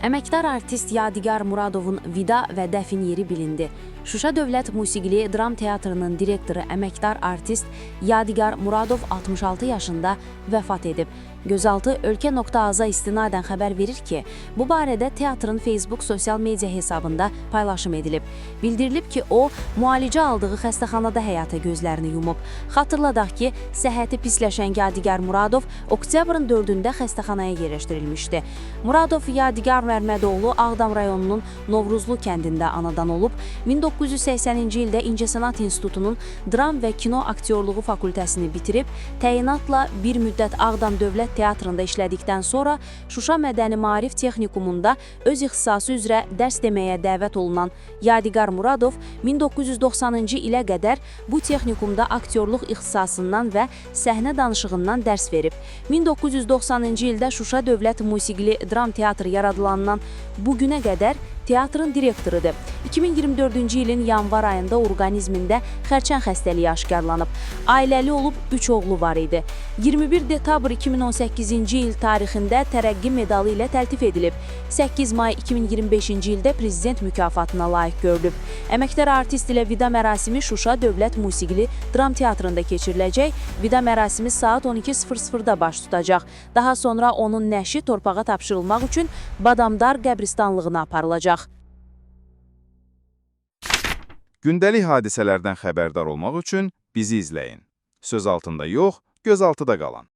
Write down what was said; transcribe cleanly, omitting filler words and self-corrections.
Əməkdar artist Yadigar Muradovun vida və dəfn yeri bilindi. Şuşa Dövlət Musiqili Dram Teatrının direktoru əməkdar artist Yadigar Muradov 66 yaşında vəfat edib. Gözaltı Ölkə.az-a istinadən xəbər verir ki, bu barədə teatrın Facebook sosial media hesabında paylaşım edilib. Bildirilib ki, o, müalicə aldığı xəstəxanada həyata gözlərini yumub. Xatırladaq ki, səhhəti pisləşən Yadigar Muradov oktyabrın 4-də xəstəxanaya yerləşdirilmişdi. Muradov Yadigar Mərmədoğlu Ağdam rayonunun Novruzlu kəndində anadan olub. 1980-ci ildə İncəsənət İnstitutunun Dram və Kino Aktyorluğu fakültəsini bitirib, təyinatla bir müddət Ağdam Dövlət Teatrında işlədikdən sonra Şuşa Mədəni Maarif Texnikumunda öz ixtisası üzrə dərs deməyə dəvət olunan Yadigar Muradov 1990-cı ilə qədər bu texnikumda aktyorluq ixtisasından və səhnə danışığından dərs verib. 1990-cı ildə Şuşa Dövlət Musiqili Dram Teatrı yaradılandan bugünə qədər teatrın direktorudur. 2024-cü ilin yanvar ayında orqanizmində xərçəng xəstəliyi aşkarlanıb. Ailəli olub, 3 oğlu var idi. 21 dekabr 2018-ci il tarixində tərəqqi medalı ilə təltif edilib. 8 may 2025-ci ildə prezident mükafatına layiq görülüb. Əməkdar artist ilə vida mərasimi Şuşa Dövlət Musiqili Dram Teatrında keçiriləcək. Vida mərasimi saat 12:00-da baş tutacaq. Daha sonra onun nəşi torpağa tapşırılmaq üçün Badamdar qəbristanlığına aparılacaq. Gündəlik hadisələrdən xəbərdar olmaq üçün bizi izləyin. Söz altında yox, göz altıda qalın.